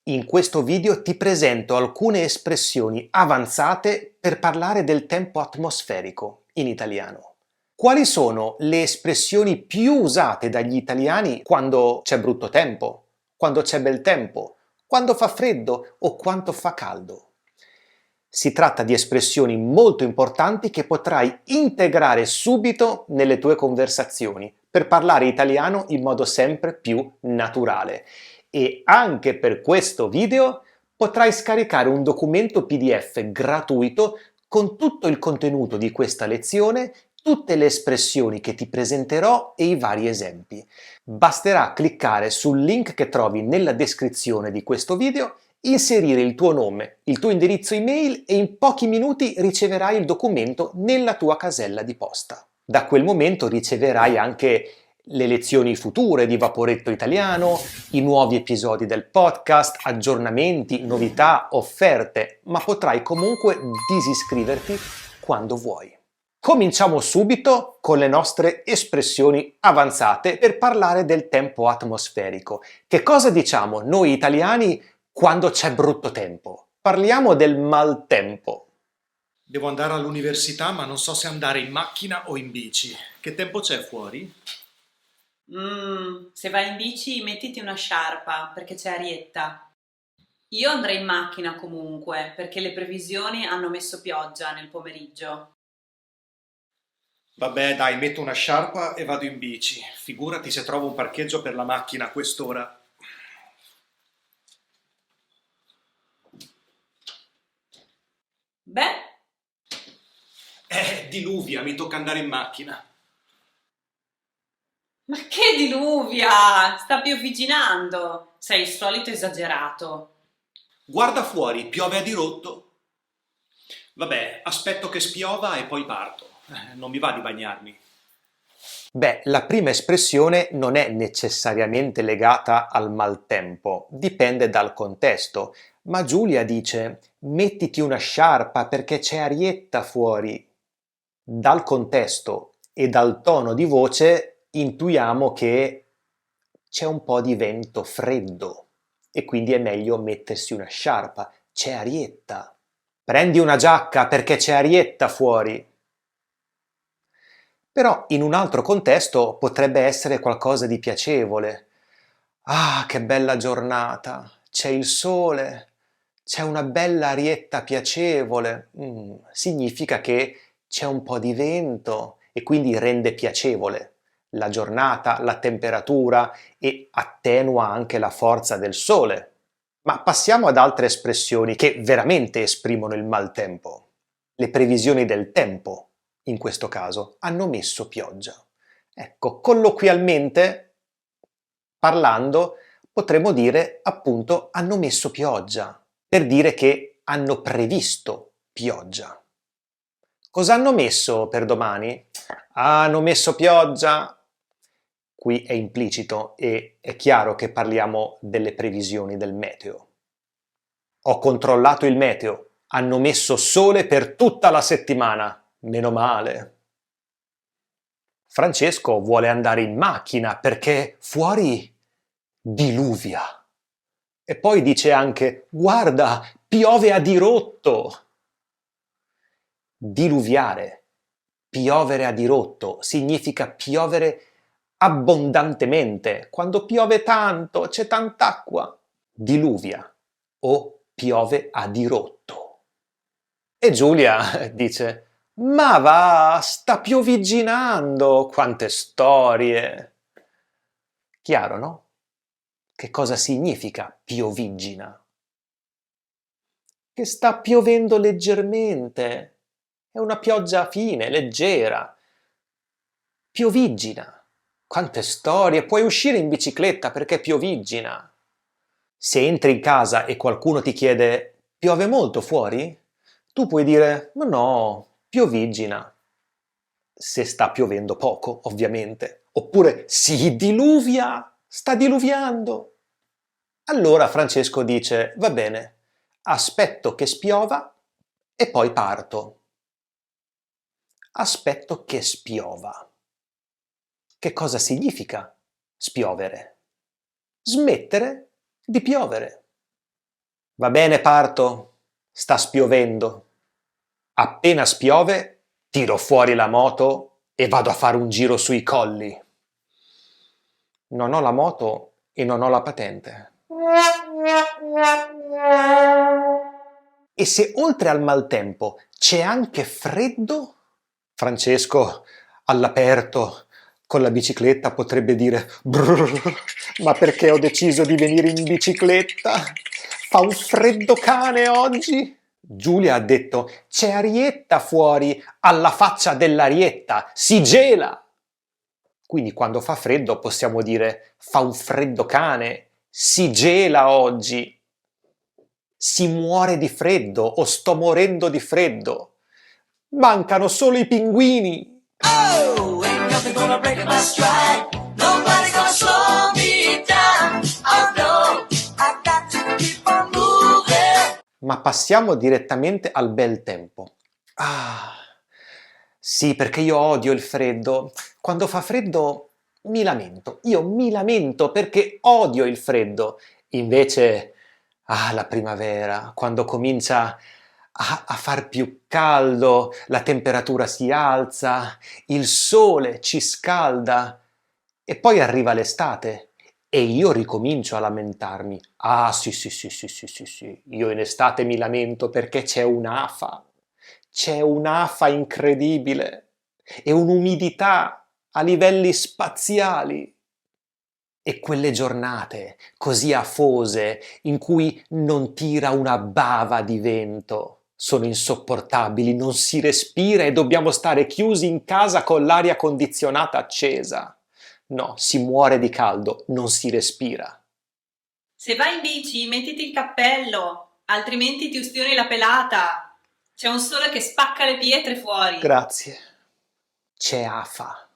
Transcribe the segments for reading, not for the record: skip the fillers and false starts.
In questo video ti presento alcune espressioni avanzate per parlare del tempo atmosferico in italiano. Quali sono le espressioni più usate dagli italiani quando c'è brutto tempo, quando c'è bel tempo, quando fa freddo o quando fa caldo? Si tratta di espressioni molto importanti che potrai integrare subito nelle tue conversazioni per parlare italiano in modo sempre più naturale. E anche per questo video potrai scaricare un documento PDF gratuito con tutto il contenuto di questa lezione, tutte le espressioni che ti presenterò e i vari esempi. Basterà cliccare sul link che trovi nella descrizione di questo video, inserire il tuo nome, il tuo indirizzo email e in pochi minuti riceverai il documento nella tua casella di posta. Da quel momento riceverai anche le lezioni future di Vaporetto Italiano, i nuovi episodi del podcast, aggiornamenti, novità, offerte, ma potrai comunque disiscriverti quando vuoi. Cominciamo subito con le nostre espressioni avanzate per parlare del tempo atmosferico. Che cosa diciamo noi italiani quando c'è brutto tempo? Parliamo del maltempo. Devo andare all'università, ma non so se andare in macchina o in bici. Che tempo c'è fuori? Se vai in bici mettiti una sciarpa perché c'è arietta. Io andrei in macchina comunque perché le previsioni hanno messo pioggia nel pomeriggio. Vabbè, dai, metto una sciarpa e vado in bici. Figurati se trovo un parcheggio per la macchina a quest'ora. Beh, Diluvia, mi tocca andare in macchina. ma che diluvia! Sta piovigginando! Sei il solito esagerato. Guarda fuori, piove a dirotto. Vabbè, aspetto che spiova e poi parto. Non mi va di bagnarmi. Beh, la prima espressione non è necessariamente legata al maltempo, dipende dal contesto, ma Giulia dice mettiti una sciarpa perché c'è arietta fuori. Dal contesto e dal tono di voce intuiamo che c'è un po' di vento freddo e quindi è meglio mettersi una sciarpa, c'è arietta. Prendi una giacca perché c'è arietta fuori. Però in un altro contesto potrebbe essere qualcosa di piacevole. Ah, che bella giornata! C'è il sole, c'è una bella arietta piacevole. Significa che c'è un po' di vento e quindi rende piacevole la giornata, la temperatura e attenua anche la forza del sole. Ma passiamo ad altre espressioni che veramente esprimono il maltempo. Le previsioni del tempo in questo caso, hanno messo pioggia. Ecco, colloquialmente parlando, potremmo dire appunto hanno messo pioggia, per dire che hanno previsto pioggia. Cosa hanno messo per domani? Hanno messo pioggia. Qui è implicito e è chiaro che parliamo delle previsioni del meteo. Ho controllato il meteo, hanno messo sole per tutta la settimana. Meno male. Francesco vuole andare in macchina perché fuori diluvia. E poi dice anche, guarda, piove a dirotto. Diluviare, piovere a dirotto, significa piovere abbondantemente. Quando piove tanto, c'è tant'acqua. Diluvia o piove a dirotto. E Giulia dice, ma va, sta piovigginando, quante storie. Chiaro, no? Che cosa significa pioviggina? Che sta piovendo leggermente, è una pioggia fine, leggera. Pioviggina, quante storie, puoi uscire in bicicletta perché pioviggina. Se entri in casa e qualcuno ti chiede, piove molto fuori? Tu puoi dire, ma no, pioviggina. Se sta piovendo poco, ovviamente. Oppure si diluvia, sta diluviando. Allora Francesco dice, va bene, aspetto che spiova e poi parto. Aspetto che spiova. Che cosa significa spiovere? Smettere di piovere. Va bene, parto. Sta spiovendo. Appena spiove, tiro fuori la moto e vado a fare un giro sui colli. Non ho la moto e non ho la patente. E se oltre al maltempo c'è anche freddo? Francesco, all'aperto, con la bicicletta, potrebbe dire brrr, ma perché ho deciso di venire in bicicletta? Fa un freddo cane oggi? Giulia ha detto c'è Arietta fuori, alla faccia dell'Arietta, si gela! Quindi quando fa freddo possiamo dire fa un freddo cane, si gela oggi, si muore di freddo o sto morendo di freddo. Mancano solo i pinguini. Oh, ain't nothing gonna break my stride. Nobody gonna slow me down. Oh no, I got to keep on moving. Ma passiamo direttamente al bel tempo. Sì, perché io odio il freddo. Quando fa freddo mi lamento. Io mi lamento perché odio il freddo. Invece, la primavera, quando comincia a far più caldo, la temperatura si alza, il sole ci scalda e poi arriva l'estate e io ricomincio a lamentarmi. Sì, io in estate mi lamento perché c'è un'afa incredibile e un'umidità a livelli spaziali. E quelle giornate così afose in cui non tira una bava di vento sono insopportabili, non si respira e dobbiamo stare chiusi in casa con l'aria condizionata accesa. No, si muore di caldo, non si respira. Se vai in bici, mettiti il cappello, altrimenti ti ustioni la pelata. C'è un sole che spacca le pietre fuori. Grazie. C'è afa,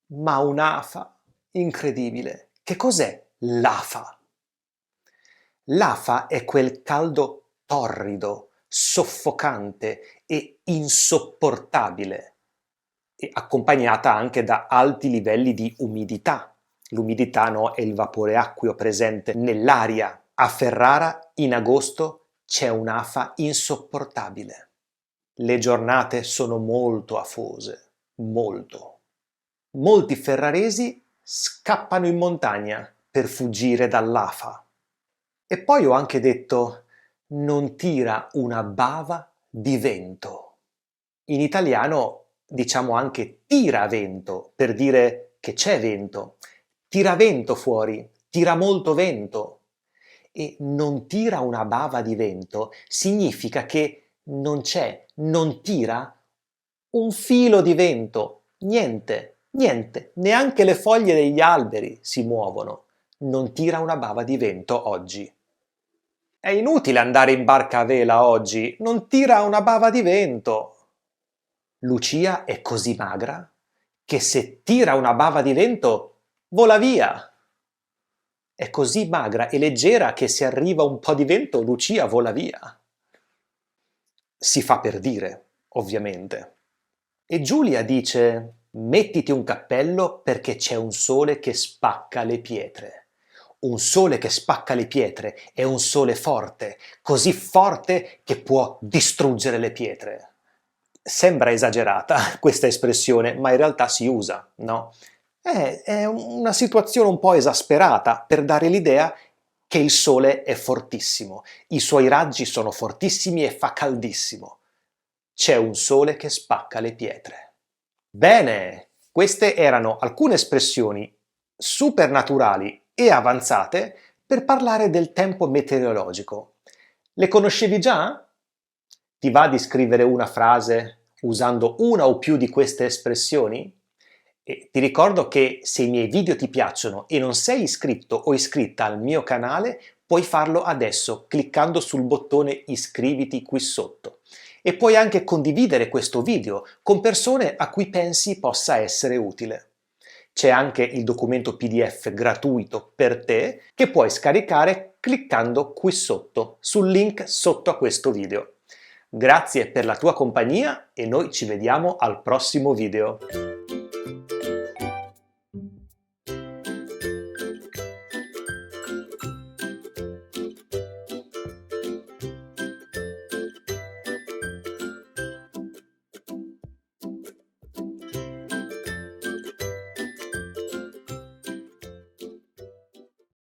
ma un'afa incredibile. Che cos'è l'afa? L'afa è quel caldo torrido, soffocante e insopportabile, e accompagnata anche da alti livelli di umidità. L'umidità, no, è il vapore acqueo presente nell'aria. A Ferrara in agosto c'è un'afa insopportabile. Le giornate sono molto afose, molto. Molti ferraresi scappano in montagna per fuggire dall'afa. E poi ho anche detto non tira una bava di vento. In italiano diciamo anche tira vento per dire che c'è vento. Tira vento fuori, tira molto vento. E non tira una bava di vento significa che non c'è, non tira un filo di vento, niente, neanche le foglie degli alberi si muovono. Non tira una bava di vento oggi. È inutile andare in barca a vela oggi, non tira una bava di vento. Lucia è così magra che se tira una bava di vento vola via. È così magra e leggera che se arriva un po' di vento Lucia vola via. Si fa per dire, ovviamente. E Giulia dice mettiti un cappello perché c'è un sole che spacca le pietre. Un sole che spacca le pietre è un sole forte, così forte che può distruggere le pietre. Sembra esagerata questa espressione, ma in realtà si usa, no? È una situazione un po' esasperata per dare l'idea che il sole è fortissimo, i suoi raggi sono fortissimi e fa caldissimo. C'è un sole che spacca le pietre. Bene, queste erano alcune espressioni supernaturali e avanzate per parlare del tempo meteorologico. Le conoscevi già? Ti va di scrivere una frase usando una o più di queste espressioni? E ti ricordo che se i miei video ti piacciono e non sei iscritto o iscritta al mio canale, puoi farlo adesso cliccando sul bottone iscriviti qui sotto. E puoi anche condividere questo video con persone a cui pensi possa essere utile. C'è anche il documento PDF gratuito per te che puoi scaricare cliccando qui sotto, sul link sotto a questo video. Grazie per la tua compagnia e noi ci vediamo al prossimo video.